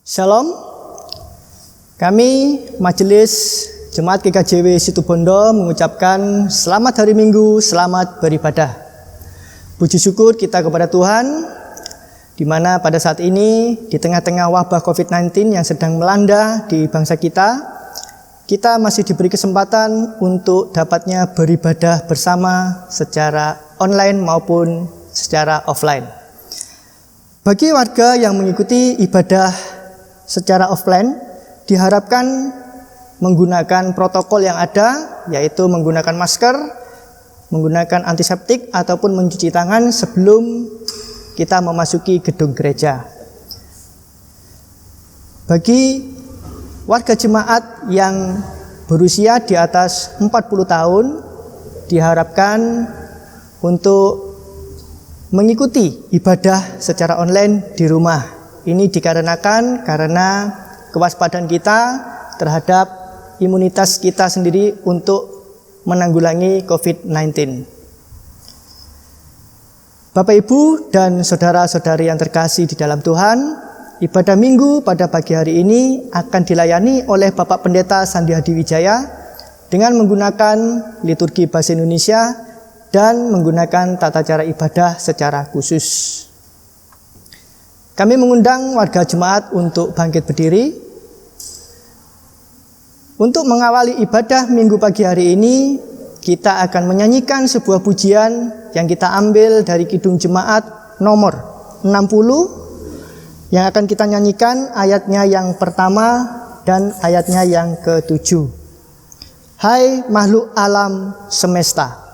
Shalom, kami Majelis Jemaat GKJW Situbondo mengucapkan selamat hari Minggu, selamat beribadah. Puji syukur kita kepada Tuhan, di mana pada saat ini di tengah-tengah wabah COVID-19 yang sedang melanda di bangsa kita masih diberi kesempatan untuk dapatnya beribadah bersama secara online maupun secara offline. Bagi warga yang mengikuti ibadah secara offline, diharapkan menggunakan protokol yang ada, yaitu menggunakan masker, menggunakan antiseptik, ataupun mencuci tangan sebelum kita memasuki gedung gereja. Bagi warga jemaat yang berusia di atas 40 tahun, diharapkan untuk mengikuti ibadah secara online di rumah. Ini dikarenakan karena kewaspadaan kita terhadap imunitas kita sendiri untuk menanggulangi COVID-19. Bapak, Ibu, dan saudara-saudari yang terkasih di dalam Tuhan, ibadah Minggu pada pagi hari ini akan dilayani oleh Bapak Pendeta Sandi Hadi Wijaya dengan menggunakan liturgi bahasa Indonesia dan menggunakan tata cara ibadah secara khusus. Kami mengundang warga jemaat untuk bangkit berdiri. Untuk mengawali ibadah Minggu pagi hari ini, kita akan menyanyikan sebuah pujian yang kita ambil dari Kidung Jemaat nomor 60, yang akan kita nyanyikan ayatnya yang pertama dan ayatnya yang ke-7. Hai makhluk alam semesta.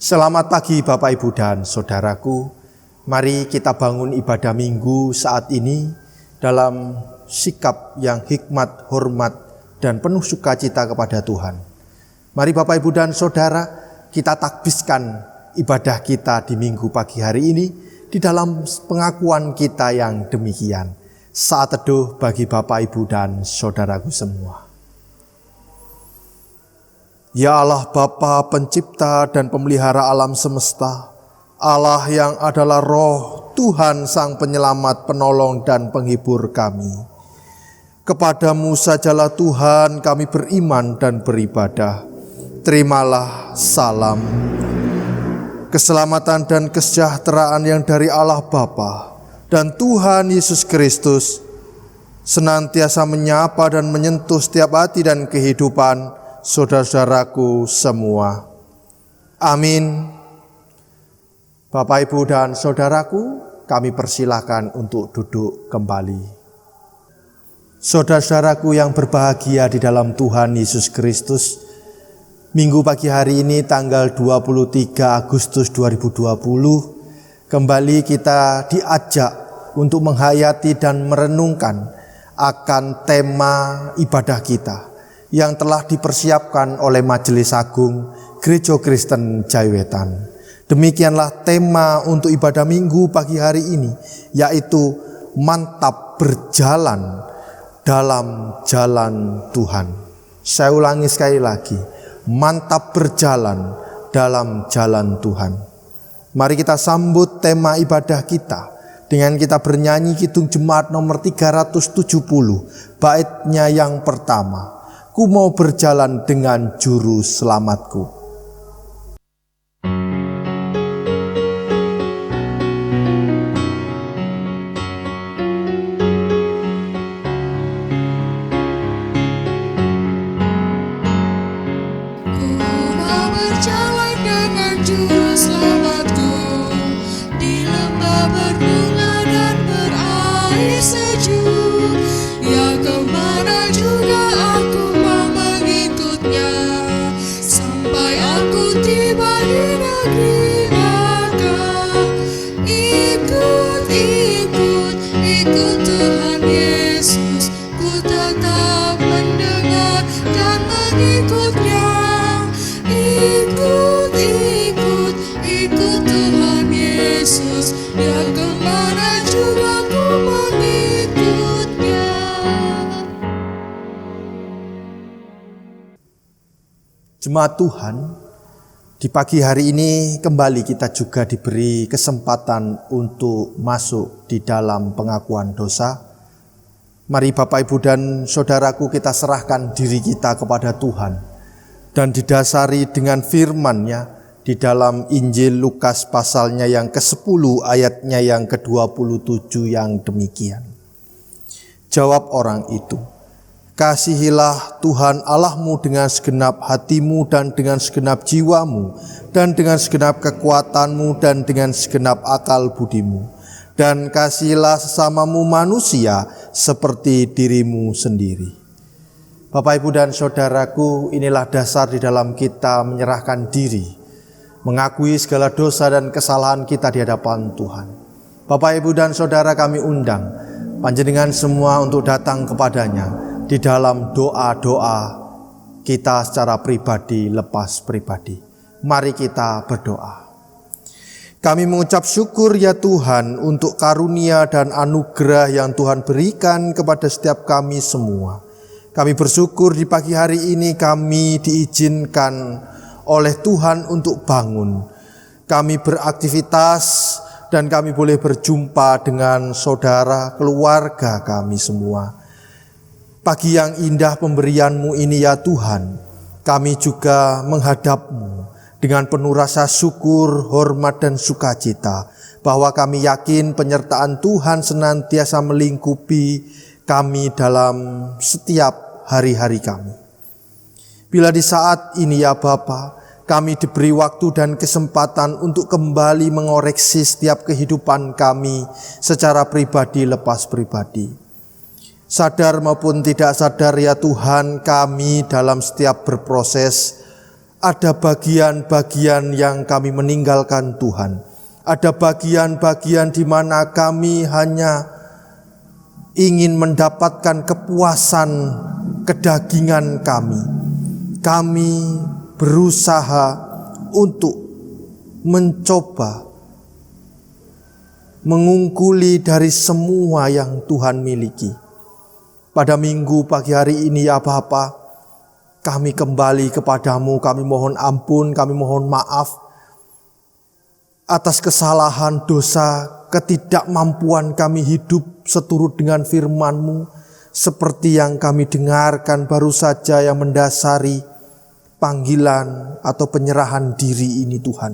Selamat pagi Bapak, Ibu, dan saudaraku. Mari kita bangun ibadah Minggu saat ini dalam sikap yang hikmat, hormat, dan penuh sukacita kepada Tuhan. Mari Bapak, Ibu, dan saudara, kita takbiskan ibadah kita di Minggu pagi hari ini di dalam pengakuan kita yang demikian. Saat teduh bagi Bapak, Ibu, dan saudaraku semua. Ya Allah Bapa pencipta dan pemelihara alam semesta, Allah yang adalah Roh, Tuhan Sang Penyelamat, Penolong, dan Penghibur kami. Kepadamu sajalah Tuhan kami beriman dan beribadah. Terimalah salam, keselamatan dan kesejahteraan yang dari Allah Bapa dan Tuhan Yesus Kristus senantiasa menyapa dan menyentuh setiap hati dan kehidupan saudara-saudaraku semua. Amin. Bapak, Ibu, dan saudaraku, kami persilahkan untuk duduk kembali. Saudara-saudaraku yang berbahagia di dalam Tuhan Yesus Kristus, Minggu pagi hari ini tanggal 23 Agustus 2020, kembali kita diajak untuk menghayati dan merenungkan akan tema ibadah kita yang telah dipersiapkan oleh Majelis Agung Gereja Kristen Jaiwetan. Demikianlah tema untuk ibadah Minggu pagi hari ini, yaitu mantap berjalan dalam jalan Tuhan. Saya ulangi sekali lagi, mantap berjalan dalam jalan Tuhan. Mari kita sambut tema ibadah kita dengan kita bernyanyi Kidung Jemaat nomor 370, baitnya yang pertama. Ku mau berjalan dengan juru selamatku. Jemaat Tuhan, di pagi hari ini kembali kita juga diberi kesempatan untuk masuk di dalam pengakuan dosa. Mari Bapak, Ibu, dan Saudaraku, kita serahkan diri kita kepada Tuhan dan didasari dengan firman-Nya di dalam Injil Lukas pasalnya yang ke-10 ayatnya yang ke-27 yang demikian. Jawab orang itu, kasihilah Tuhan Allahmu dengan segenap hatimu dan dengan segenap jiwamu dan dengan segenap kekuatanmu dan dengan segenap akal budimu. Dan kasihilah sesamamu manusia seperti dirimu sendiri. Bapak, Ibu, dan Saudaraku, inilah dasar di dalam kita menyerahkan diri, mengakui segala dosa dan kesalahan kita di hadapan Tuhan. Bapak, Ibu, dan Saudara, kami undang panjenengan semua untuk datang kepadanya di dalam doa-doa kita secara pribadi lepas pribadi. Mari kita berdoa. Kami mengucap syukur ya Tuhan untuk karunia dan anugerah yang Tuhan berikan kepada setiap kami semua. Kami bersyukur di pagi hari ini kami diizinkan oleh Tuhan untuk bangun. Kami beraktivitas dan kami boleh berjumpa dengan saudara, keluarga kami semua. Pagi yang indah pemberian-Mu ini ya Tuhan, kami juga menghadap-Mu dengan penuh rasa syukur, hormat, dan sukacita, bahwa kami yakin penyertaan Tuhan senantiasa melingkupi kami dalam setiap hari-hari kami. Bila di saat ini ya Bapa, kami diberi waktu dan kesempatan untuk kembali mengoreksi setiap kehidupan kami secara pribadi lepas pribadi. Sadar maupun tidak sadar ya Tuhan, kami dalam setiap berproses ada bagian-bagian yang kami meninggalkan Tuhan. Ada bagian-bagian di mana kami hanya ingin mendapatkan kepuasan kedagingan kami. Kami berusaha untuk mencoba mengungkuli dari semua yang Tuhan miliki. Pada minggu pagi hari ini ya Bapa, kami kembali kepadamu, kami mohon ampun, kami mohon maaf atas kesalahan, dosa, ketidakmampuan kami hidup seturut dengan firman-Mu, seperti yang kami dengarkan baru saja yang mendasari panggilan atau penyerahan diri ini Tuhan.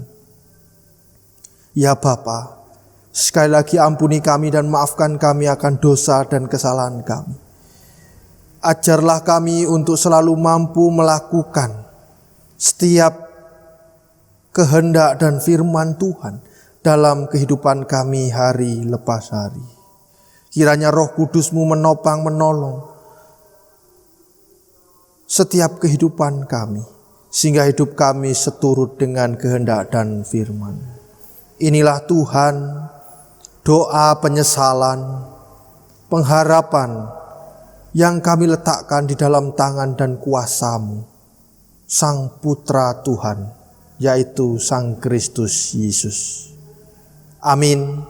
Ya Bapa, sekali lagi ampuni kami dan maafkan kami akan dosa dan kesalahan kami. Ajarlah kami untuk selalu mampu melakukan setiap kehendak dan firman Tuhan dalam kehidupan kami hari lepas hari. Kiranya Roh Kudus-Mu menopang, menolong setiap kehidupan kami, sehingga hidup kami seturut dengan kehendak dan firman. Inilah Tuhan, doa penyesalan, pengharapan yang kami letakkan di dalam tangan dan kuasa-Mu, Sang Putra Tuhan, yaitu Sang Kristus Yesus. Amin.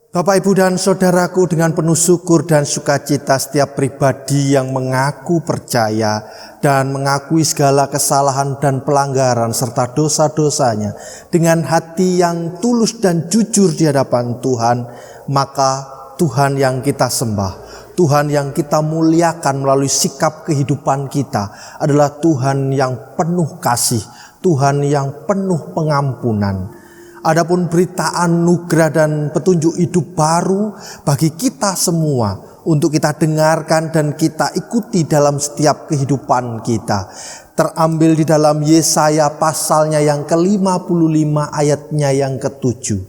Bapak, Ibu, dan Saudaraku, dengan penuh syukur dan sukacita setiap pribadi yang mengaku percaya dan mengakui segala kesalahan dan pelanggaran serta dosa-dosanya dengan hati yang tulus dan jujur di hadapan Tuhan, maka Tuhan yang kita sembah, Tuhan yang kita muliakan melalui sikap kehidupan kita adalah Tuhan yang penuh kasih, Tuhan yang penuh pengampunan. Adapun berita anugerah dan petunjuk hidup baru bagi kita semua untuk kita dengarkan dan kita ikuti dalam setiap kehidupan kita. Terambil di dalam Yesaya pasalnya yang ke-55 ayatnya yang ke-7.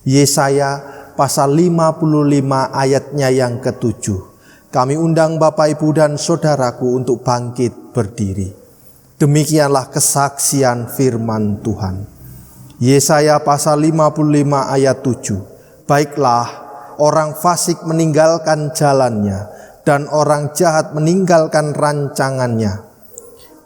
Yesaya pasal 55 ayatnya yang ke-7. Kami undang Bapak, Ibu, dan Saudaraku untuk bangkit berdiri. Demikianlah kesaksian firman Tuhan. Yesaya pasal 55 ayat 7. Baiklah, orang fasik meninggalkan jalannya dan orang jahat meninggalkan rancangannya.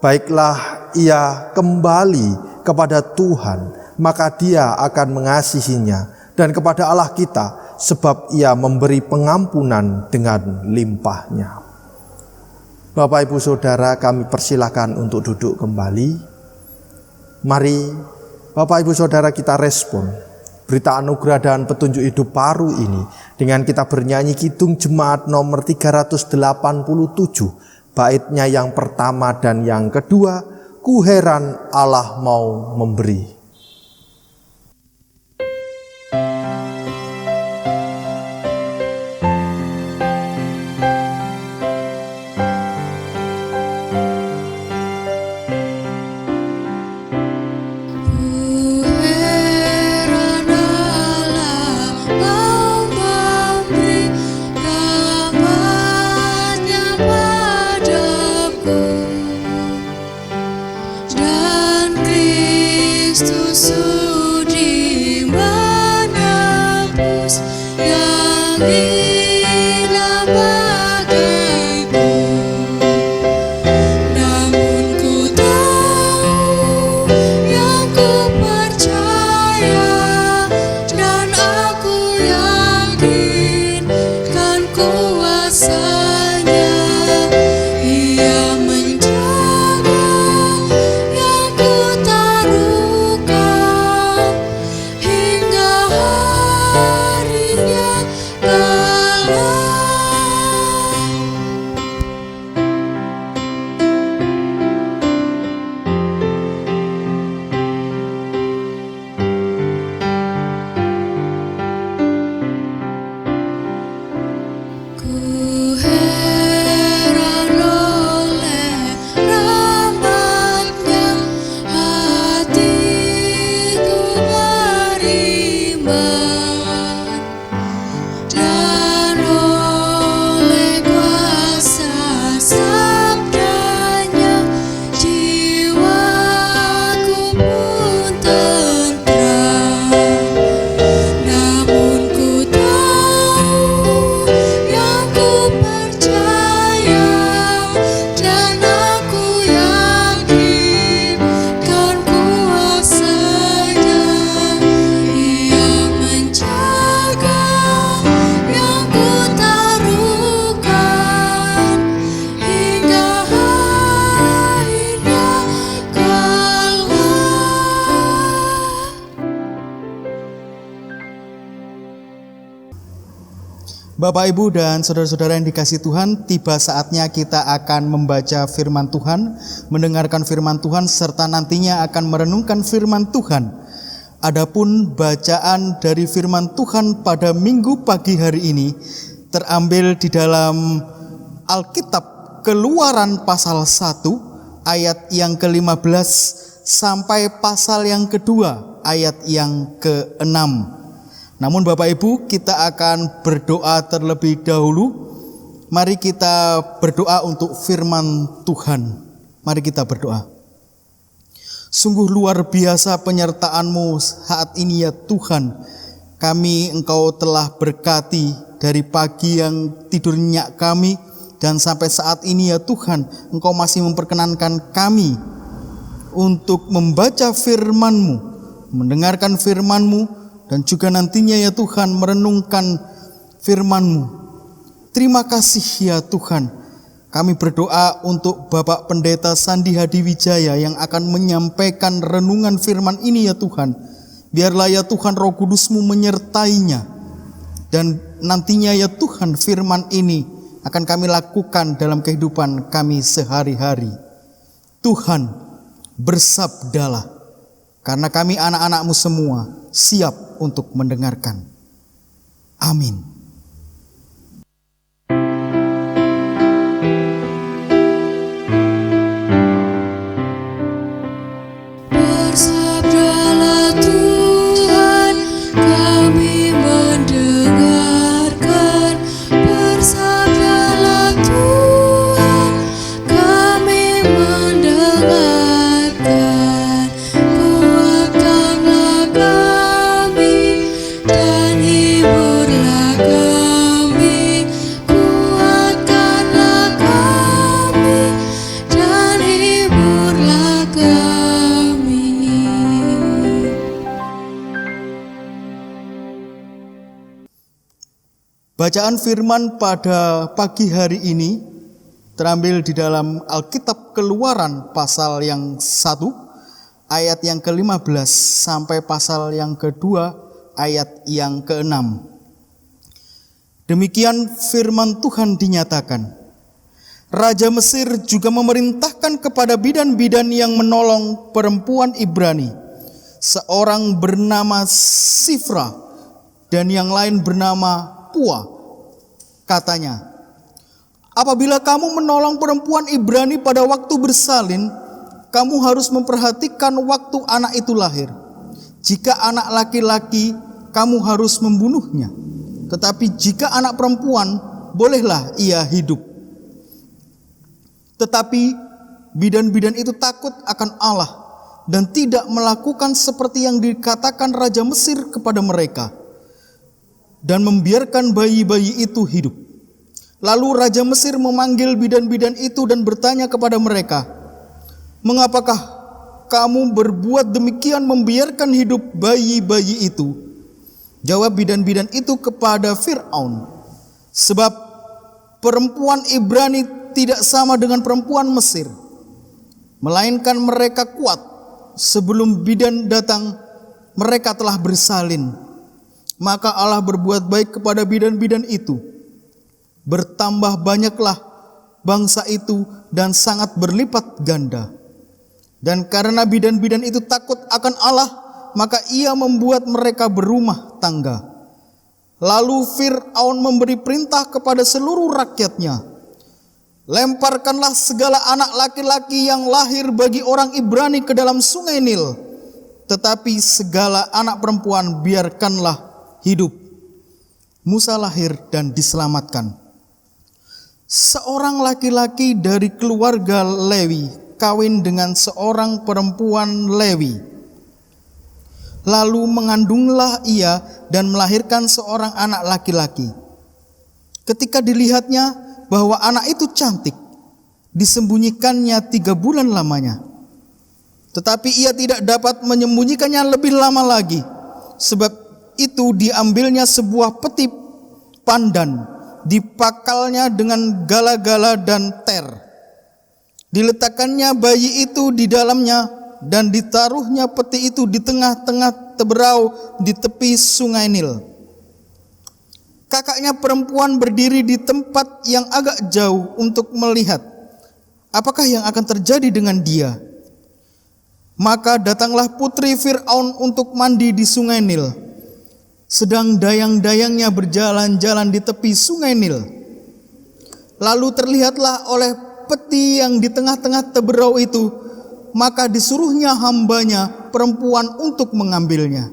Baiklah, ia kembali kepada Tuhan, maka Dia akan mengasihinya, dan kepada Allah kita, sebab Ia memberi pengampunan dengan limpahnya. Bapak, Ibu, Saudara, kami persilakan untuk duduk kembali. Mari Bapak, Ibu, Saudara, kita respon berita anugerah dan petunjuk hidup baru ini dengan kita bernyanyi kidung jemaat nomor 387, baitnya yang pertama dan yang kedua, ku heran Allah mau memberi. Bapak, Ibu, dan saudara-saudara yang dikasihi Tuhan, tiba saatnya kita akan membaca firman Tuhan, mendengarkan firman Tuhan, serta nantinya akan merenungkan firman Tuhan. Adapun bacaan dari firman Tuhan pada minggu pagi hari ini terambil di dalam Alkitab Keluaran pasal 1 ayat yang ke-15 sampai pasal yang kedua ayat yang ke-6. Namun Bapak, Ibu, kita akan berdoa terlebih dahulu. Mari kita berdoa untuk firman Tuhan. Mari kita berdoa. Sungguh luar biasa penyertaan-Mu saat ini ya Tuhan. Engkau telah berkati dari pagi yang tidur nyenyak kami, dan sampai saat ini ya Tuhan, Engkau masih memperkenankan kami untuk membaca firman-Mu, mendengarkan firman-Mu, dan juga nantinya ya Tuhan merenungkan firman-Mu. Terima kasih ya Tuhan. Kami berdoa untuk Bapak Pendeta Sandi Hadiwijaya yang akan menyampaikan renungan firman ini ya Tuhan. Biarlah ya Tuhan Roh Kudus-Mu menyertainya. Dan nantinya ya Tuhan firman ini akan kami lakukan dalam kehidupan kami sehari-hari. Tuhan, bersabdalah, karena kami anak-anak-Mu semua siap untuk mendengarkan. Amin. Bersabdalah Tuhan, kami mendengarkan. Bersabdalah Tuhan, kami mendengarkan. Kuatkanlah kami dan hiburlah kami. Kuatkanlah kami dan hiburlah kami. Bacaan firman pada pagi hari ini terambil di dalam Alkitab Keluaran pasal yang 1 ayat yang ke-15 sampai pasal yang kedua ayat yang ke-6. Demikian firman Tuhan dinyatakan. Raja Mesir juga memerintahkan kepada bidan-bidan yang menolong perempuan Ibrani, seorang bernama Sifra dan yang lain bernama Pua. Katanya, apabila kamu menolong perempuan Ibrani pada waktu bersalin, kamu harus memperhatikan waktu anak itu lahir. Jika anak laki-laki, kamu harus membunuhnya. Tetapi jika anak perempuan, bolehlah ia hidup. Tetapi bidan-bidan itu takut akan Allah dan tidak melakukan seperti yang dikatakan Raja Mesir kepada mereka, dan membiarkan bayi-bayi itu hidup. Lalu Raja Mesir memanggil bidan-bidan itu dan bertanya kepada mereka, mengapakah kamu berbuat demikian membiarkan hidup bayi-bayi itu? Jawab bidan-bidan itu kepada Fir'aun, sebab perempuan Ibrani tidak sama dengan perempuan Mesir, melainkan mereka kuat. Sebelum bidan datang, mereka telah bersalin. Maka Allah berbuat baik kepada bidan-bidan itu. Bertambah banyaklah bangsa itu dan sangat berlipat ganda. Dan karena bidan-bidan itu takut akan Allah, maka ia membuat mereka berumah tangga. Lalu Fir'aun memberi perintah kepada seluruh rakyatnya, lemparkanlah segala anak laki-laki yang lahir bagi orang Ibrani ke dalam sungai Nil, tetapi segala anak perempuan biarkanlah hidup. Musa lahir dan diselamatkan. Seorang laki-laki dari keluarga Lewi kawin dengan seorang perempuan Lewi. Lalu mengandunglah ia dan melahirkan seorang anak laki-laki. Ketika dilihatnya bahwa anak itu cantik, disembunyikannya 3 bulan lamanya. Tetapi ia tidak dapat menyembunyikannya lebih lama lagi, sebab itu diambilnya sebuah peti pandan, dipakalnya dengan gala-gala dan ter. Diletakkannya bayi itu di dalamnya dan ditaruhnya peti itu di tengah-tengah teberau di tepi sungai Nil. Kakaknya perempuan berdiri di tempat yang agak jauh untuk melihat apakah yang akan terjadi dengan dia. Maka datanglah putri Fir'aun untuk mandi di sungai Nil. Sedang dayang-dayangnya berjalan-jalan di tepi sungai Nil. Lalu terlihatlah oleh peti yang di tengah-tengah teberau itu, maka disuruhnya hambanya perempuan untuk mengambilnya.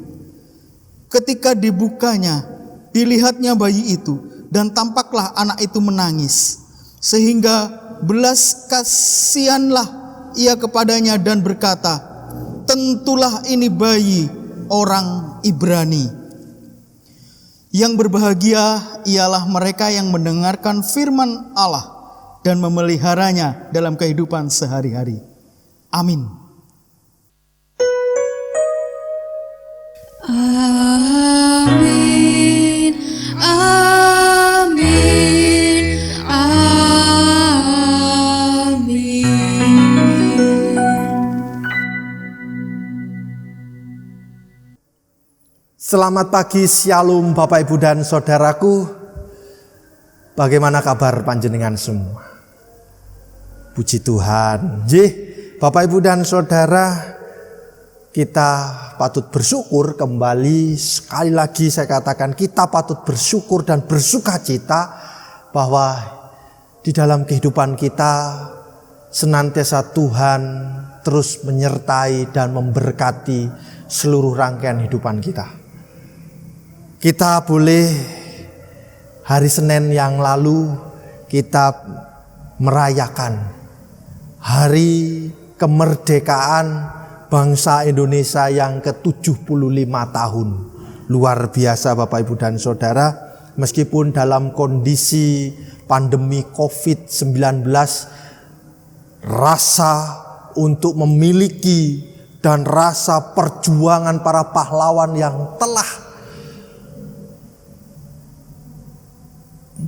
Ketika dibukanya, dilihatnya bayi itu, dan tampaklah anak itu menangis, sehingga belas kasihanlah ia kepadanya dan berkata, tentulah ini bayi orang Ibrani. Yang berbahagia ialah mereka yang mendengarkan firman Allah dan memeliharanya dalam kehidupan sehari-hari. Amin. Selamat pagi, shalom Bapak Ibu dan Saudaraku. Bagaimana kabar panjenengan semua? Puji Tuhan. Bapak Ibu dan Saudara, kita patut bersyukur kembali. Sekali lagi saya katakan, kita patut bersyukur dan bersukacita bahwa di dalam kehidupan kita senantiasa Tuhan terus menyertai dan memberkati seluruh rangkaian kehidupan kita. Kita boleh hari Senin yang lalu kita merayakan hari kemerdekaan bangsa Indonesia yang ke-75 tahun. Luar biasa Bapak Ibu dan Saudara, meskipun dalam kondisi pandemi COVID-19, rasa untuk memiliki dan rasa perjuangan para pahlawan yang telah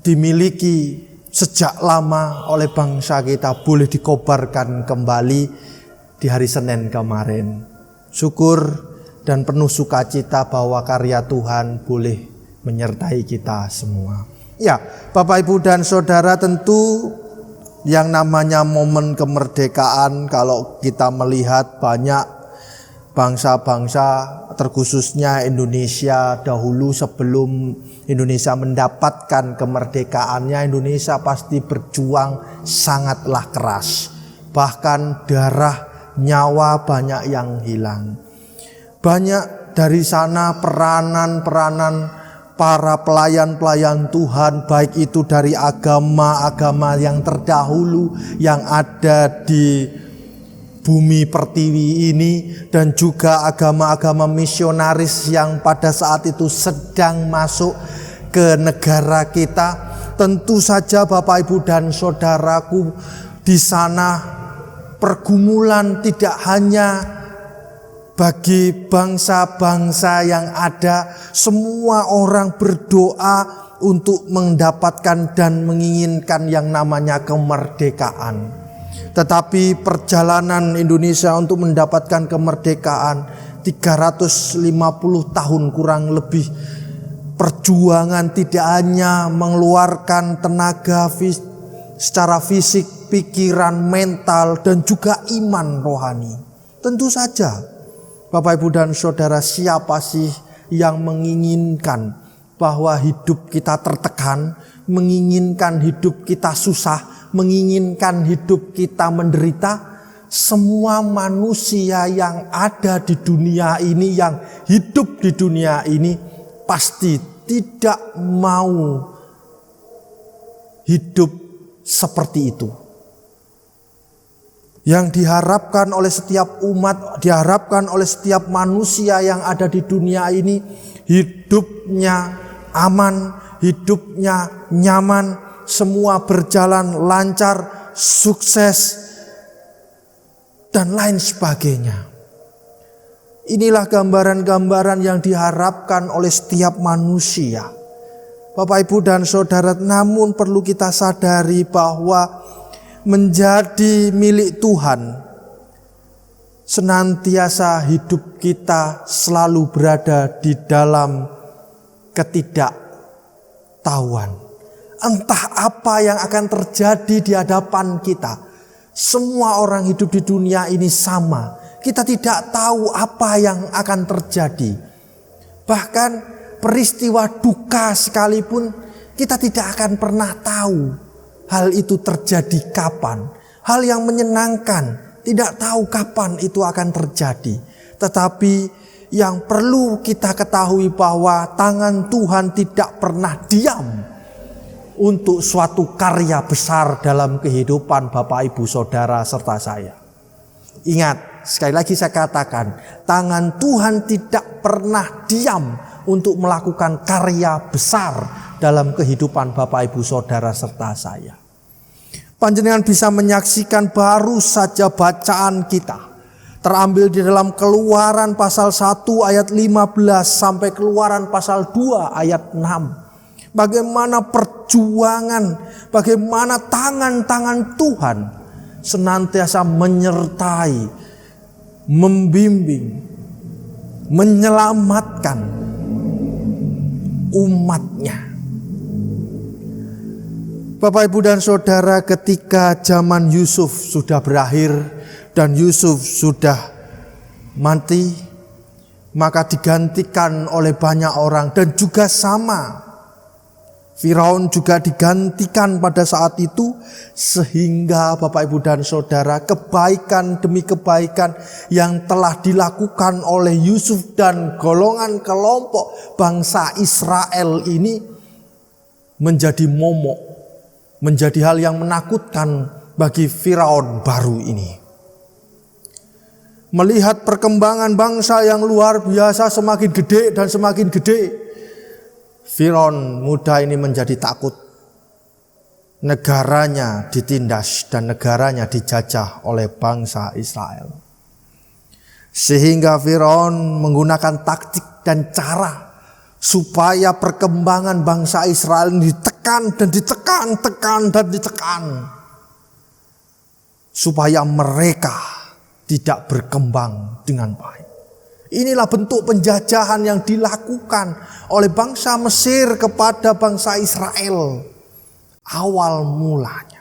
dimiliki sejak lama oleh bangsa kita boleh dikobarkan kembali di hari Senin kemarin. Syukur dan penuh sukacita bahwa karya Tuhan boleh menyertai kita semua. Ya, Bapak Ibu dan Saudara, tentu yang namanya momen kemerdekaan, kalau kita melihat banyak bangsa-bangsa, terkhususnya Indonesia dahulu sebelum Indonesia mendapatkan kemerdekaannya, Indonesia pasti berjuang sangatlah keras. Bahkan darah, nyawa banyak yang hilang. Banyak dari sana peranan-peranan para pelayan-pelayan Tuhan, baik itu dari agama-agama yang terdahulu yang ada di bumi pertiwi ini, dan juga agama-agama misionaris yang pada saat itu sedang masuk ke negara kita. Tentu saja Bapak Ibu dan Saudaraku, di sana pergumulan tidak hanya bagi bangsa-bangsa yang ada, semua orang berdoa untuk mendapatkan dan menginginkan yang namanya kemerdekaan. Tetapi perjalanan Indonesia untuk mendapatkan kemerdekaan 350 tahun kurang lebih, perjuangan tidak hanya mengeluarkan tenaga secara fisik, pikiran, mental, dan juga iman rohani. Tentu saja Bapak Ibu dan Saudara, siapa sih yang menginginkan bahwa hidup kita tertekan, menginginkan hidup kita susah, menginginkan hidup kita menderita? Semua manusia yang ada di dunia ini, yang hidup di dunia ini, pasti tidak mau hidup seperti itu. Yang diharapkan oleh setiap umat, diharapkan oleh setiap manusia yang ada di dunia ini, hidupnya aman, hidupnya nyaman, semua berjalan lancar, sukses, dan lain sebagainya. Inilah gambaran-gambaran yang diharapkan oleh setiap manusia. Bapak Ibu dan Saudara, namun perlu kita sadari bahwa menjadi milik Tuhan, senantiasa hidup kita selalu berada di dalam ketidaktahuan. Entah apa yang akan terjadi di hadapan kita. Semua orang hidup di dunia ini sama. Kita tidak tahu apa yang akan terjadi. Bahkan peristiwa duka sekalipun kita tidak akan pernah tahu hal itu terjadi kapan. Hal yang menyenangkan, tidak tahu kapan itu akan terjadi. Tetapi yang perlu kita ketahui bahwa tangan Tuhan tidak pernah diam untuk suatu karya besar dalam kehidupan Bapak Ibu Saudara serta saya. Ingat, sekali lagi saya katakan, tangan Tuhan tidak pernah diam untuk melakukan karya besar dalam kehidupan Bapak Ibu Saudara serta saya. Panjenengan bisa menyaksikan baru saja bacaan kita terambil di dalam Keluaran pasal 1 ayat 15 sampai Keluaran pasal 2 ayat 6. Bagaimana perjuangan, bagaimana tangan-tangan Tuhan senantiasa menyertai, membimbing, menyelamatkan umatnya. Bapak, Ibu, dan Saudara, ketika zaman Yusuf sudah berakhir dan Yusuf sudah mati, maka digantikan oleh banyak orang. Dan juga sama, Firaun juga digantikan pada saat itu, sehingga Bapak, Ibu, dan Saudara, kebaikan demi kebaikan yang telah dilakukan oleh Yusuf dan golongan kelompok bangsa Israel ini menjadi momok, menjadi hal yang menakutkan bagi Firaun baru ini. Melihat perkembangan bangsa yang luar biasa semakin gede dan semakin gede, Firaun muda ini menjadi takut. Negaranya ditindas dan negaranya dijajah oleh bangsa Israel. Sehingga Firaun menggunakan taktik dan cara supaya perkembangan bangsa Israel ditekan dan ditekan, supaya mereka tidak berkembang dengan baik. Inilah bentuk penjajahan yang dilakukan oleh bangsa Mesir kepada bangsa Israel awal mulanya.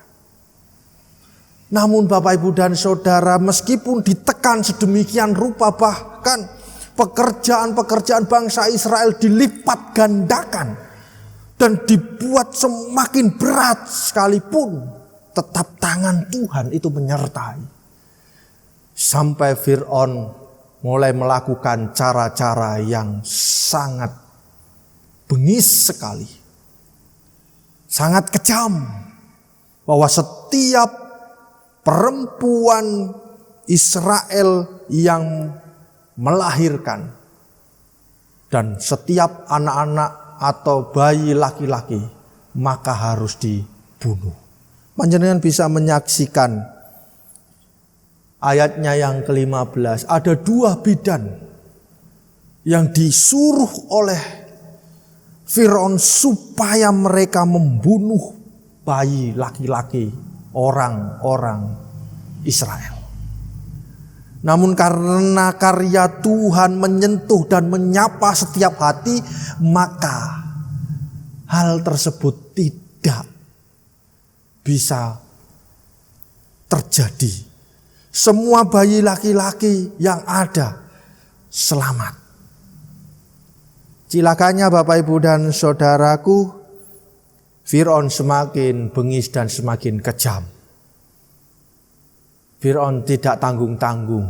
Namun Bapak, Ibu, dan Saudara, meskipun ditekan sedemikian rupa, bahkan pekerjaan-pekerjaan bangsa Israel dilipat gandakan dan dibuat semakin berat sekalipun, tetap tangan Tuhan itu menyertai. Sampai Firaun mulai melakukan cara-cara yang sangat bengis sekali, sangat kejam, bahwa setiap perempuan Israel yang melahirkan dan setiap anak-anak atau bayi laki-laki maka harus dibunuh. Panjenengan bisa menyaksikan ayatnya yang ke-15. Ada 2 bidan yang disuruh oleh Firaun supaya mereka membunuh bayi laki-laki orang-orang Israel. Namun karena karya Tuhan menyentuh dan menyapa setiap hati, maka hal tersebut tidak bisa terjadi. Semua bayi laki-laki yang ada selamat. Cilakanya Bapak, Ibu, dan Saudaraku, Firaun semakin bengis dan semakin kejam. Firaun tidak tanggung-tanggung.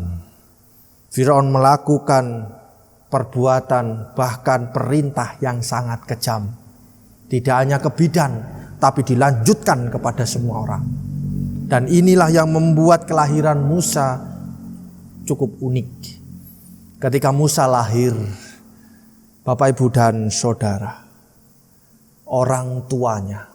Firaun melakukan perbuatan bahkan perintah yang sangat kejam. Tidak hanya ke bidan, tapi dilanjutkan kepada semua orang. Dan inilah yang membuat kelahiran Musa cukup unik. Ketika Musa lahir, Bapak, Ibu, dan Saudara, orang tuanya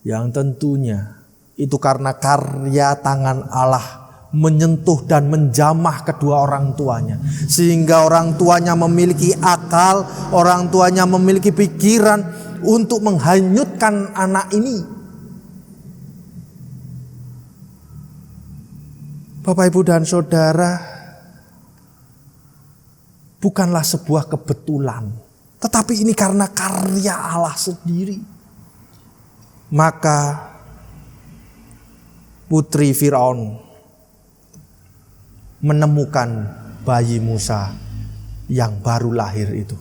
yang tentunya itu karena karya tangan Allah menyentuh dan menjamah kedua orang tuanya. Sehingga orang tuanya memiliki akal, orang tuanya memiliki pikiran untuk menghanyutkan anak ini. Bapak, Ibu, dan Saudara, bukanlah sebuah kebetulan, tetapi ini karena karya Allah sendiri. Maka putri Firaun menemukan bayi Musa yang baru lahir itu.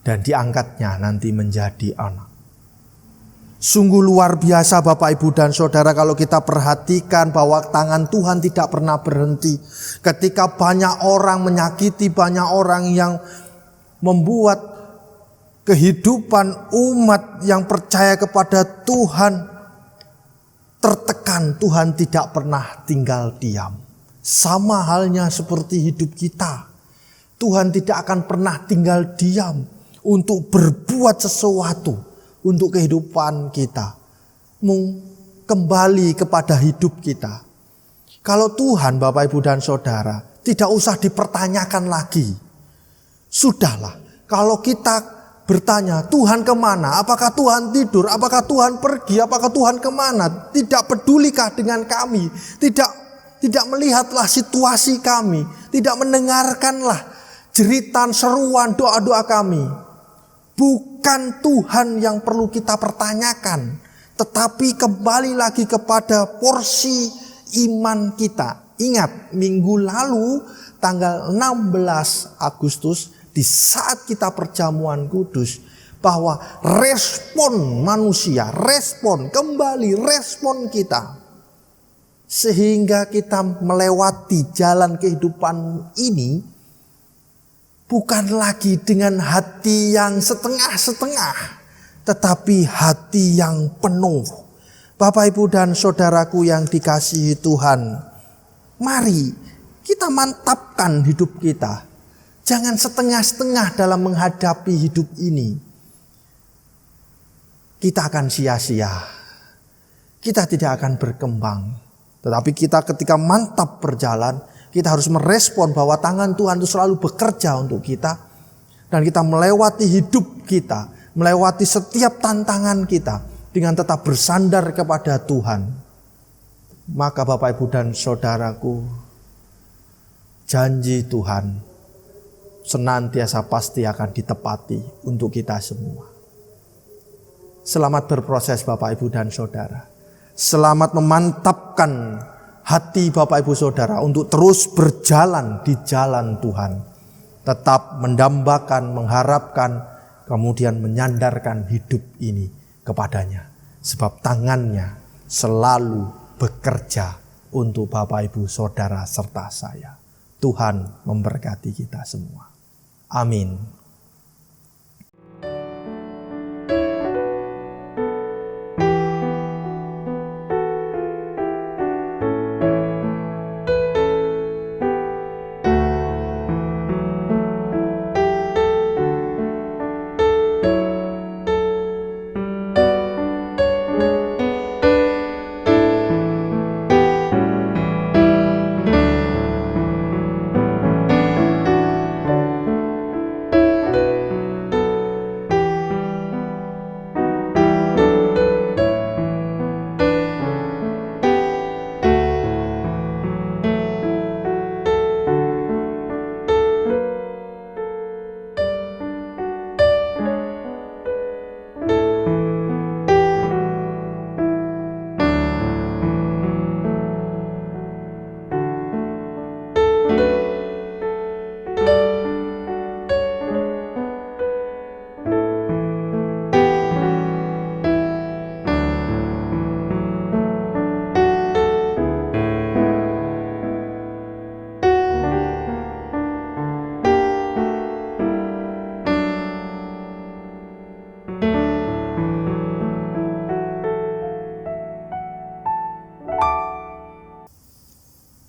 Dan diangkatnya nanti menjadi anak. Sungguh luar biasa Bapak, Ibu, dan Saudara kalau kita perhatikan bahwa tangan Tuhan tidak pernah berhenti. Ketika banyak orang menyakiti, banyak orang yang membuat kehidupan umat yang percaya kepada Tuhan tertekan, Tuhan tidak pernah tinggal diam. Sama halnya seperti hidup kita. Tuhan tidak akan pernah tinggal diam untuk berbuat sesuatu untuk kehidupan kita. Kembali kepada hidup kita. Kalau Tuhan, Bapak, Ibu, dan Saudara, tidak usah dipertanyakan lagi. Sudahlah, kalau kita bertanya, Tuhan kemana? Apakah Tuhan tidur? Apakah Tuhan pergi? Apakah Tuhan kemana? Tidak pedulikah dengan kami? Tidak melihatlah situasi kami? Tidak mendengarkanlah jeritan, seruan, doa-doa kami. Bukan Tuhan yang perlu kita pertanyakan, tetapi kembali lagi kepada porsi iman kita. Ingat, minggu lalu tanggal 16 Agustus di saat kita perjamuan kudus, bahwa respon manusia, respon kita, sehingga kita melewati jalan kehidupan ini bukan lagi dengan hati yang setengah-setengah, tetapi hati yang penuh. Bapak, Ibu, dan saudaraku yang dikasihi Tuhan, mari kita mantapkan hidup kita. Jangan setengah-setengah dalam menghadapi hidup ini. Kita akan sia-sia. Kita tidak akan berkembang. Tetapi kita ketika mantap berjalan, kita harus merespon bahwa tangan Tuhan itu selalu bekerja untuk kita. Dan kita melewati hidup kita, melewati setiap tantangan kita dengan tetap bersandar kepada Tuhan. Maka Bapak, Ibu, dan saudaraku, janji Tuhan senantiasa pasti akan ditepati untuk kita semua. Selamat berproses Bapak, Ibu, dan saudara. Selamat memantapkan hati Bapak, Ibu, saudara untuk terus berjalan di jalan Tuhan. Tetap mendambakan, mengharapkan, kemudian menyandarkan hidup ini kepadanya. Sebab tangannya selalu bekerja untuk Bapak, Ibu, saudara, serta saya. Tuhan memberkati kita semua. Amin.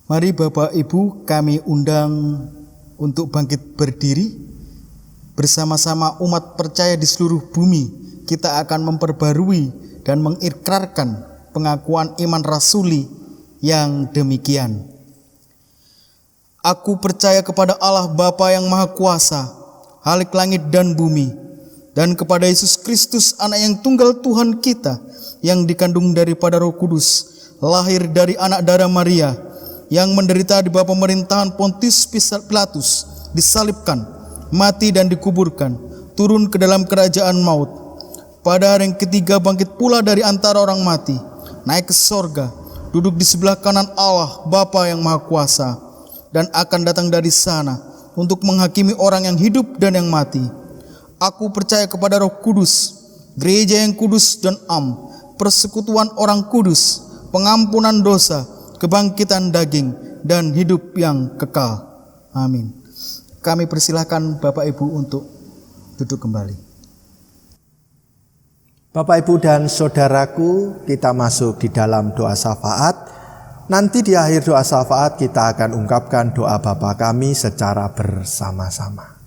Mari Bapak Ibu kami undang untuk bangkit berdiri. Bersama-sama umat percaya di seluruh bumi, kita akan memperbarui dan mengikrarkan pengakuan iman rasuli yang demikian. Aku percaya kepada Allah Bapa yang Maha Kuasa, Khalik langit dan bumi, dan kepada Yesus Kristus, Anak yang tunggal Tuhan kita, yang dikandung daripada Roh Kudus, lahir dari anak darah Maria, yang menderita di bawah pemerintahan Pontius Pilatus, disalibkan, mati dan dikuburkan, turun ke dalam kerajaan maut. Pada hari yang ketiga bangkit pula dari antara orang mati, naik ke sorga, duduk di sebelah kanan Allah Bapa yang Maha Kuasa, dan akan datang dari sana untuk menghakimi orang yang hidup dan yang mati. Aku percaya kepada Roh Kudus, gereja yang kudus dan am, persekutuan orang kudus, pengampunan dosa, kebangkitan daging, dan hidup yang kekal. Amin. Kami persilahkan Bapak Ibu untuk duduk kembali. Bapak, Ibu, dan saudaraku, kita masuk di dalam doa syafaat. Nanti di akhir doa syafaat kita akan ungkapkan doa Bapa kami secara bersama-sama.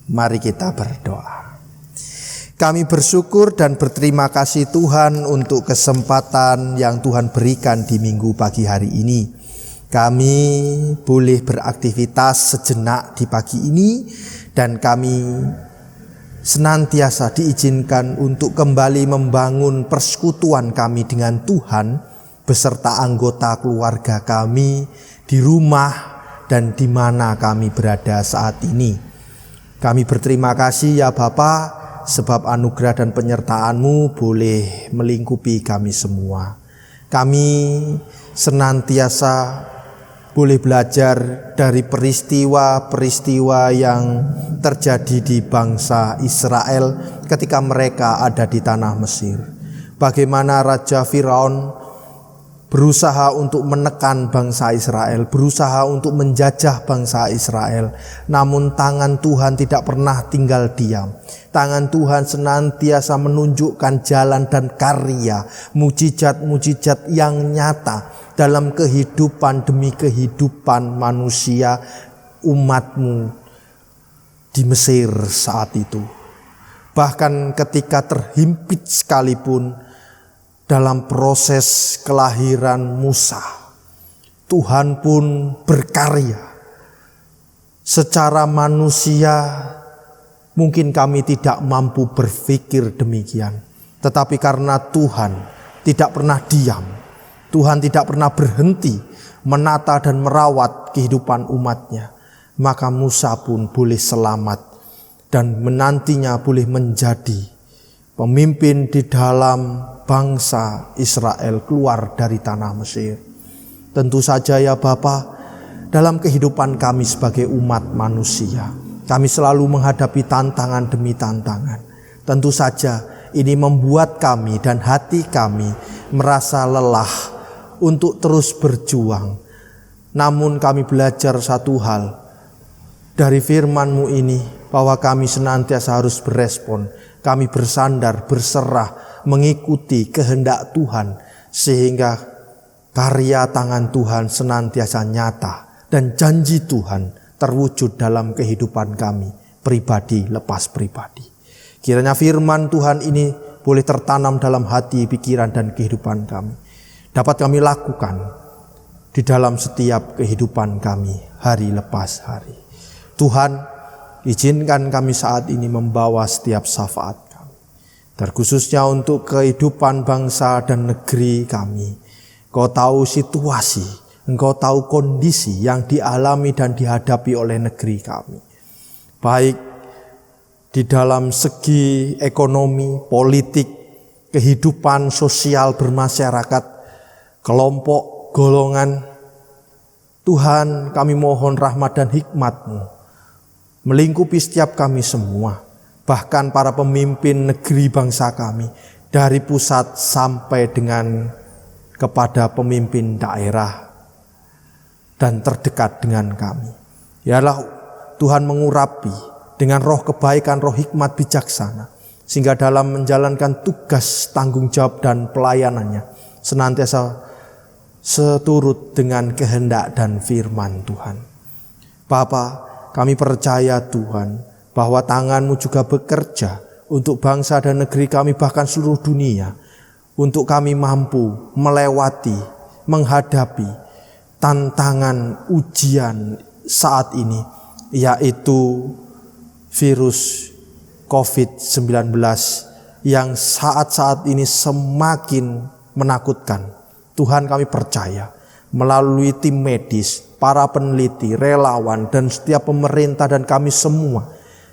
Mari kita berdoa. Kami bersyukur dan berterima kasih Tuhan untuk kesempatan yang Tuhan berikan di minggu pagi hari ini. Kami boleh beraktivitas sejenak di pagi ini, dan kami senantiasa diizinkan untuk kembali membangun persekutuan kami dengan Tuhan beserta anggota keluarga kami di rumah dan di mana kami berada saat ini. Kami berterima kasih ya Bapa, sebab anugerah dan penyertaan-Mu boleh melingkupi kami semua. Kami senantiasa boleh belajar dari peristiwa-peristiwa yang terjadi di bangsa Israel ketika mereka ada di tanah Mesir. Bagaimana Raja Firaun berusaha untuk menekan bangsa Israel, berusaha untuk menjajah bangsa Israel. Namun tangan Tuhan tidak pernah tinggal diam. Tangan Tuhan senantiasa menunjukkan jalan dan karya, mujizat-mujizat yang nyata dalam kehidupan demi kehidupan manusia umat-Mu di Mesir saat itu. Bahkan ketika terhimpit sekalipun dalam proses kelahiran Musa, Tuhan pun berkarya. Secara manusia mungkin kami tidak mampu berpikir demikian. Tetapi karena Tuhan tidak pernah diam, Tuhan tidak pernah berhenti menata dan merawat kehidupan umat-Nya, maka Musa pun boleh selamat dan menantinya boleh menjadi pemimpin di dalam bangsa Israel keluar dari tanah Mesir. Tentu saja ya Bapa, dalam kehidupan kami sebagai umat manusia, kami selalu menghadapi tantangan demi tantangan. Tentu saja ini membuat kami dan hati kami merasa lelah untuk terus berjuang. Namun kami belajar satu hal dari firman-Mu ini, bahwa kami senantiasa harus berespon. Kami bersandar, berserah, mengikuti kehendak Tuhan, sehingga karya tangan Tuhan senantiasa nyata dan janji Tuhan terwujud dalam kehidupan kami pribadi lepas pribadi. Kiranya firman Tuhan ini boleh tertanam dalam hati, pikiran dan kehidupan kami, dapat kami lakukan di dalam setiap kehidupan kami hari lepas hari. Tuhan, izinkan kami saat ini membawa setiap syafaat kami, terkhususnya untuk kehidupan bangsa dan negeri kami. Engkau tahu situasi, Engkau tahu kondisi yang dialami dan dihadapi oleh negeri kami, baik di dalam segi ekonomi, politik, kehidupan sosial bermasyarakat, kelompok, golongan. Tuhan, kami mohon rahmat dan hikmat-Mu melingkupi setiap kami semua, bahkan para pemimpin negeri bangsa kami, dari pusat sampai dengan kepada pemimpin daerah dan terdekat dengan kami. Yalah Tuhan mengurapi dengan roh kebaikan, roh hikmat bijaksana, sehingga dalam menjalankan tugas, tanggung jawab dan pelayanannya senantiasa seturut dengan kehendak dan firman Tuhan. Bapa, kami percaya Tuhan bahwa tangan-Mu juga bekerja untuk bangsa dan negeri kami, bahkan seluruh dunia, untuk kami mampu melewati, menghadapi tantangan ujian saat ini, yaitu virus COVID-19 yang saat-saat ini semakin menakutkan. Tuhan, kami percaya melalui tim medis, para peneliti, relawan, dan setiap pemerintah dan kami semua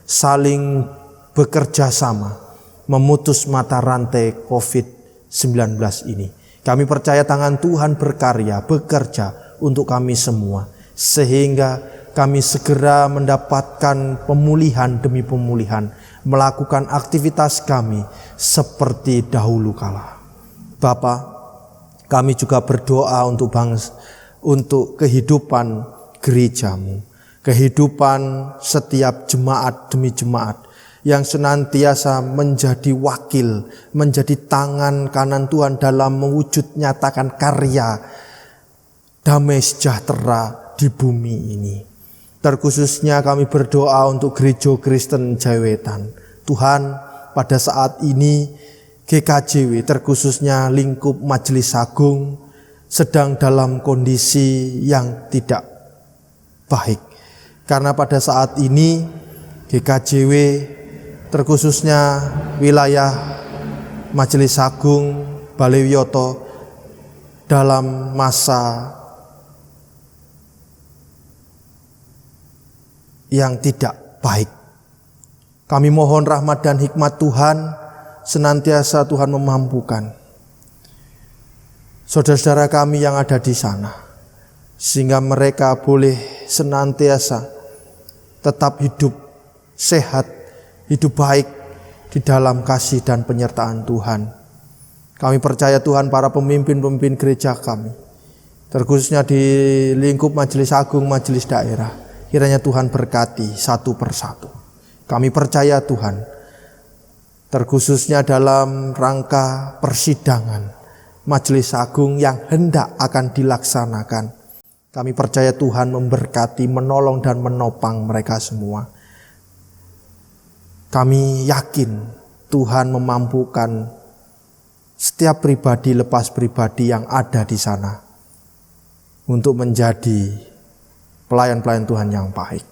saling bekerja sama memutus mata rantai COVID-19 ini. Kami percaya tangan Tuhan berkarya, bekerja untuk kami semua, sehingga kami segera mendapatkan pemulihan demi pemulihan, melakukan aktivitas kami seperti dahulu kala. Bapa, kami juga berdoa untuk bangsa, untuk kehidupan gereja-Mu, kehidupan setiap jemaat demi jemaat yang senantiasa menjadi wakil, menjadi tangan kanan Tuhan dalam mewujud nyatakan karya damai sejahtera di bumi ini. Terkhususnya kami berdoa untuk Gereja Kristen Jawetan. Tuhan, pada saat ini GKJW, terkhususnya lingkup Majelis Agung, sedang dalam kondisi yang tidak baik. Karena pada saat ini GKJW, terkhususnya wilayah Majelis Agung Balewiyoto, dalam masa yang tidak baik Kami mohon rahmat dan hikmat Tuhan senantiasa Tuhan memampukan saudara-saudara kami yang ada di sana, sehingga mereka boleh senantiasa tetap hidup sehat, hidup baik di dalam kasih dan penyertaan Tuhan. Kami percaya Tuhan para pemimpin-pemimpin gereja kami, terkhususnya di lingkup majelis agung, majelis daerah, kiranya Tuhan berkati satu persatu. Kami percaya Tuhan, terkhususnya dalam rangka persidangan majelis agung yang hendak akan dilaksanakan, kami percaya Tuhan memberkati, menolong dan menopang mereka semua. Kami yakin Tuhan memampukan setiap pribadi lepas pribadi yang ada di sana untuk menjadi pelayan-pelayan Tuhan yang baik.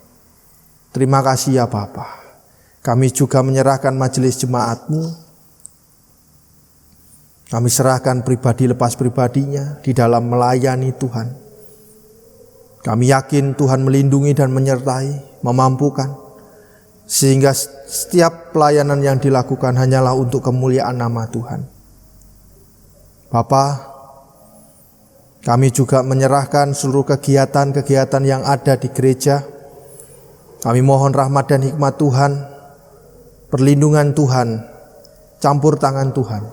Terima kasih ya Bapa. Kami juga menyerahkan majelis jemaat-Mu. Kami serahkan pribadi lepas pribadinya di dalam melayani Tuhan. Kami yakin Tuhan melindungi dan menyertai, memampukan, sehingga setiap pelayanan yang dilakukan hanyalah untuk kemuliaan nama Tuhan. Bapa, kami juga menyerahkan seluruh kegiatan-kegiatan yang ada di gereja. Kami mohon rahmat dan hikmat Tuhan, perlindungan Tuhan, campur tangan Tuhan,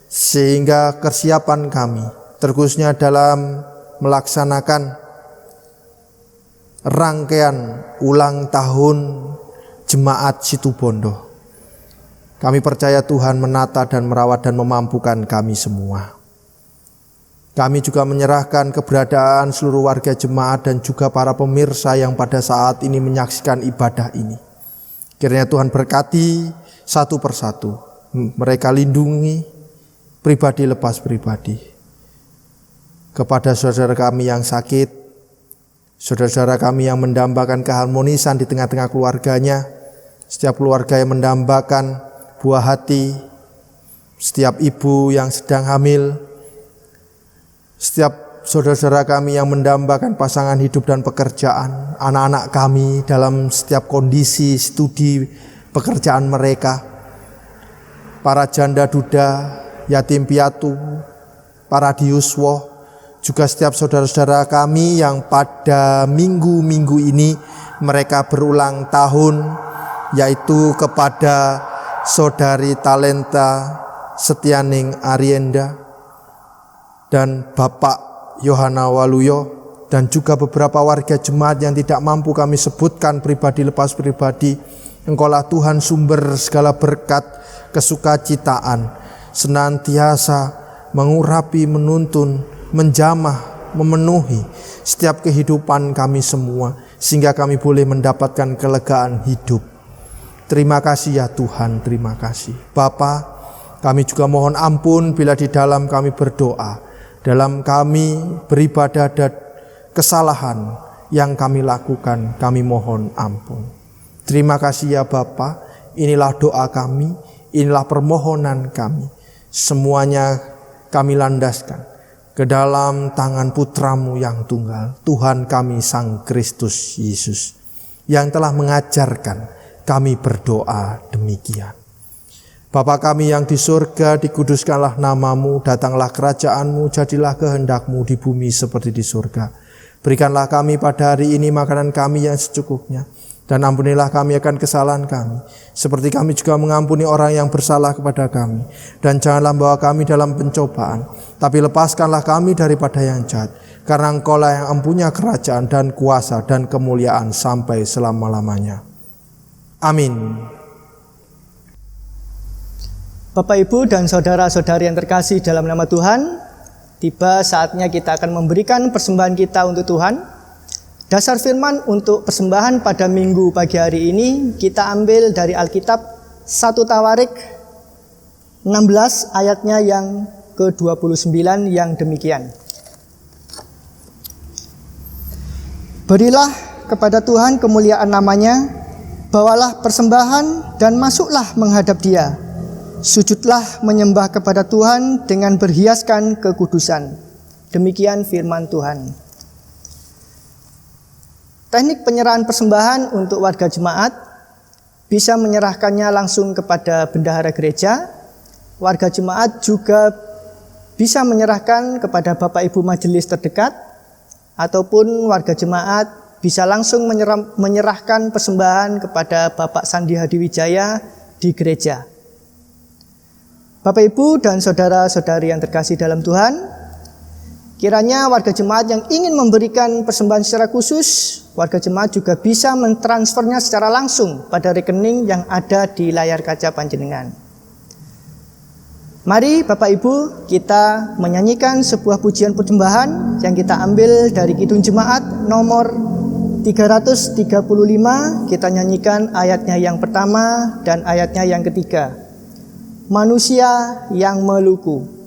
sehingga kesiapan kami, terkhususnya dalam melaksanakan rangkaian ulang tahun Jemaat Situbondo. Kami percaya Tuhan menata dan merawat dan memampukan kami semua. Kami juga menyerahkan keberadaan seluruh warga jemaat dan juga para pemirsa yang pada saat ini menyaksikan ibadah ini. Kiranya Tuhan berkati satu persatu. Mereka lindungi pribadi lepas pribadi. Kepada saudara kami yang sakit, saudara-saudara kami yang mendambakan keharmonisan di tengah-tengah keluarganya, setiap keluarga yang mendambakan buah hati, setiap ibu yang sedang hamil, setiap saudara-saudara kami yang mendambakan pasangan hidup dan pekerjaan, anak-anak kami dalam setiap kondisi studi pekerjaan mereka, para janda duda, yatim piatu, para diuswoh, juga setiap saudara-saudara kami yang pada minggu-minggu ini mereka berulang tahun, yaitu kepada Saudari Talenta Setianing Arienda dan Bapak Yohana Waluyo, dan juga beberapa warga jemaat yang tidak mampu kami sebutkan pribadi lepas pribadi. Engkaulah Tuhan sumber segala berkat, kesukacitaan, senantiasa mengurapi, menuntun, menjamah, memenuhi setiap kehidupan kami semua, sehingga kami boleh mendapatkan kelegaan hidup. Terima kasih ya Tuhan, terima kasih. Bapa, kami juga mohon ampun bila di dalam kami berdoa, dalam kami beribadah dan kesalahan yang kami lakukan, kami mohon ampun. Terima kasih ya Bapa, inilah doa kami, inilah permohonan kami. Semuanya kami landaskan ke dalam tangan putra-Mu yang tunggal, Tuhan kami Sang Kristus Yesus, yang telah mengajarkan kami berdoa demikian. Bapa kami yang di surga, dikuduskanlah nama-Mu, datanglah kerajaan-Mu, jadilah kehendak-Mu di bumi seperti di surga. Berikanlah kami pada hari ini makanan kami yang secukupnya, dan ampunilah kami akan kesalahan kami, seperti kami juga mengampuni orang yang bersalah kepada kami. Dan janganlah membawa kami dalam pencobaan, tapi lepaskanlah kami daripada yang jahat, karena Engkau-lah yang empunya kerajaan dan kuasa dan kemuliaan sampai selama-lamanya. Amin. Bapak, Ibu, dan saudara-saudari yang terkasih dalam nama Tuhan, tiba saatnya kita akan memberikan persembahan kita untuk Tuhan. Dasar firman untuk persembahan pada minggu pagi hari ini kita ambil dari Alkitab 1 Tawarik 16 ayatnya yang ke-29 yang demikian. Berilah kepada Tuhan kemuliaan namanya, bawalah persembahan dan masuklah menghadap Dia. Sujudlah menyembah kepada Tuhan dengan berhiaskan kekudusan. Demikian firman Tuhan. Teknik penyerahan persembahan untuk warga jemaat. bisa menyerahkannya langsung kepada bendahara gereja. Warga jemaat juga bisa menyerahkan kepada Bapak Ibu majelis terdekat, ataupun warga jemaat bisa langsung menyerahkan persembahan kepada Bapak Sandi Hadiwijaya di gereja. Bapak Ibu dan saudara-saudari yang terkasih dalam Tuhan, kiranya warga jemaat yang ingin memberikan persembahan secara khusus, warga jemaat juga bisa mentransfernya secara langsung pada rekening yang ada di layar kaca panjenengan. Mari Bapak Ibu kita menyanyikan sebuah pujian persembahan yang kita ambil dari Kidung Jemaat nomor 335. Kita nyanyikan ayatnya yang pertama dan ayatnya yang ketiga. Manusia yang meluku.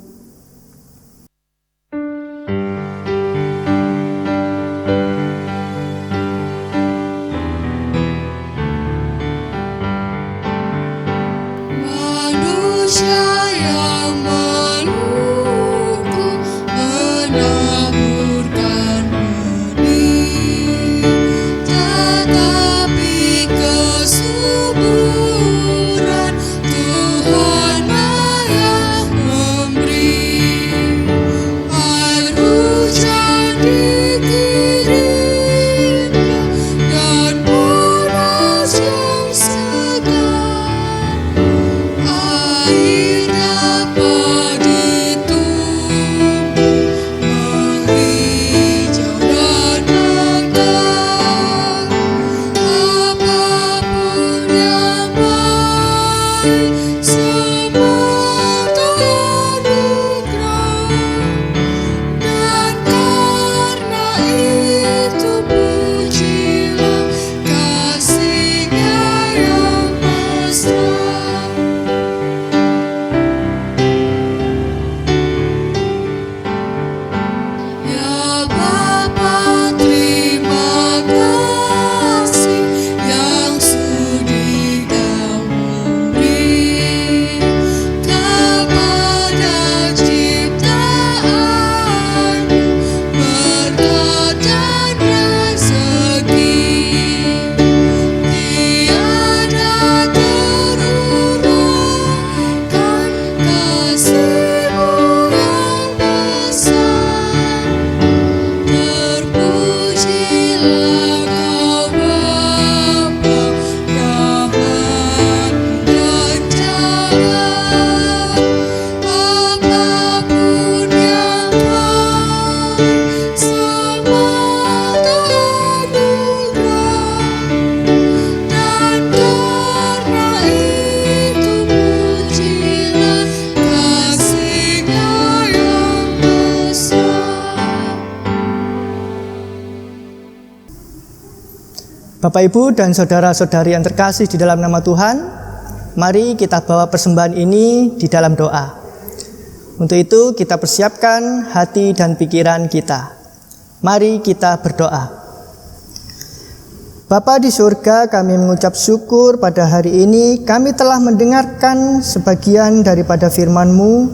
Bapak Ibu dan saudara-saudari yang terkasih di dalam nama Tuhan, mari kita bawa persembahan ini di dalam doa. Untuk itu kita persiapkan hati dan pikiran kita. Mari kita berdoa. Bapa di surga, kami mengucap syukur pada hari ini kami telah mendengarkan sebagian daripada firman-Mu.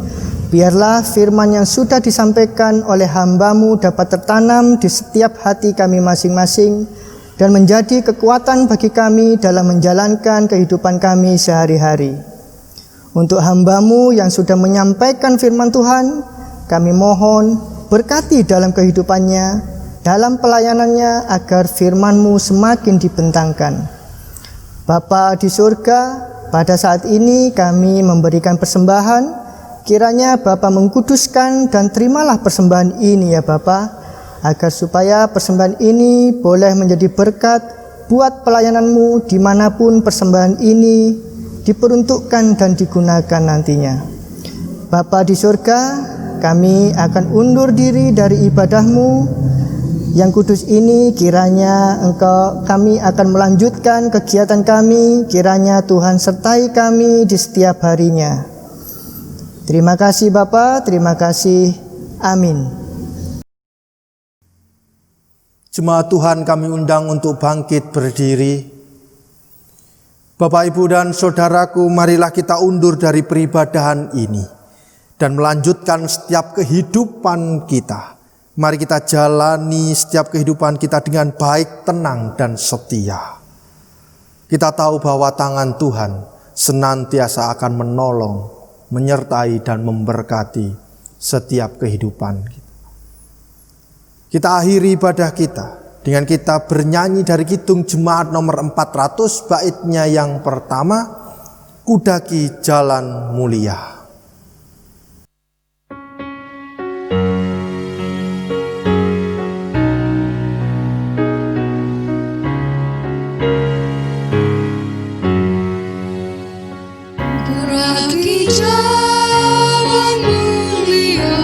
Biarlah firman yang sudah disampaikan oleh hamba-Mu dapat tertanam di setiap hati kami masing-masing dan menjadi kekuatan bagi kami dalam menjalankan kehidupan kami sehari-hari. Untuk hamba-Mu yang sudah menyampaikan firman Tuhan, kami mohon berkati dalam kehidupannya, dalam pelayanannya agar firman-Mu semakin dibentangkan. Bapa di surga, pada saat ini kami memberikan persembahan, kiranya Bapa mengkuduskan dan terimalah persembahan ini ya Bapa, agar supaya persembahan ini boleh menjadi berkat buat pelayanan-Mu dimanapun persembahan ini diperuntukkan dan digunakan nantinya. Bapa di surga, kami akan undur diri dari ibadah-Mu yang kudus ini. Kiranya kami akan melanjutkan kegiatan kami, kiranya Tuhan sertai kami di setiap harinya. Terima kasih Bapa, terima kasih. Amin. Jemaat Tuhan, kami undang untuk bangkit berdiri. Bapak, Ibu, dan saudaraku, marilah kita undur dari peribadahan ini dan melanjutkan setiap kehidupan kita. Mari kita jalani setiap kehidupan kita dengan baik, tenang, dan setia. Kita tahu bahwa tangan Tuhan senantiasa akan menolong, menyertai dan memberkati setiap kehidupan kita. Kita akhiri ibadah kita dengan kita bernyanyi dari Kidung Jemaat nomor 400 baitnya yang pertama, Kudaki Jalan Mulia. Kudaki jalan mulia,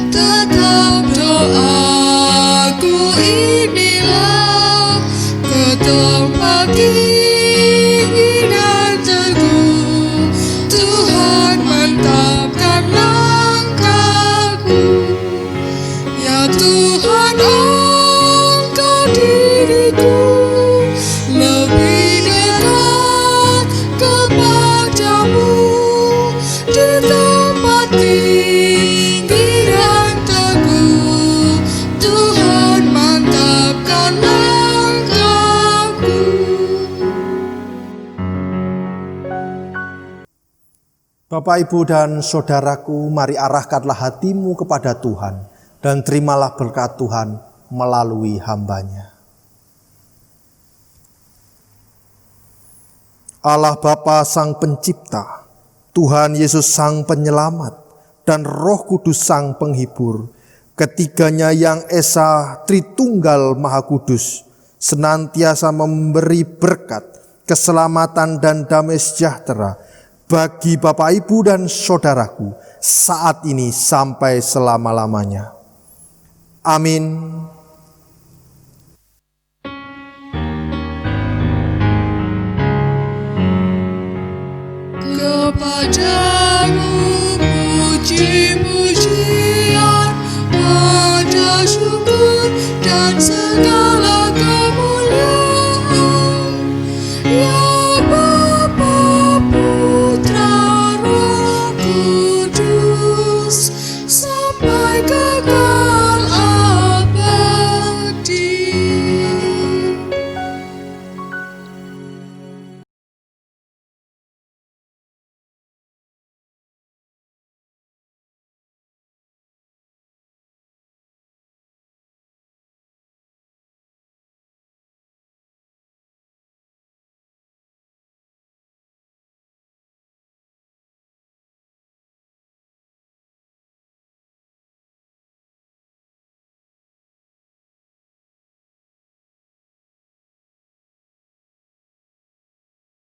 tetap doaku inilah, ke tempat tinggi dan teguh, Tuhan mantapkan langkahku. Ya Tuhan, angkat diriku lebih dekat kepadamu, di tempat tinggi dan teguh, Tuhan mantapkan langkahku. Bapak, Ibu, dan saudaraku, mari arahkanlah hatimu kepada Tuhan dan terimalah berkat Tuhan melalui hamba-Nya. Allah Bapa Sang Pencipta, Tuhan Yesus Sang Penyelamat, dan Roh Kudus Sang Penghibur, ketiganya yang Esa Tritunggal Maha Kudus, senantiasa memberi berkat, keselamatan dan damai sejahtera bagi Bapak, Ibu, dan saudaraku saat ini sampai selama-lamanya. Amin. Kepadamu puji-pujian, pada syukur dan segala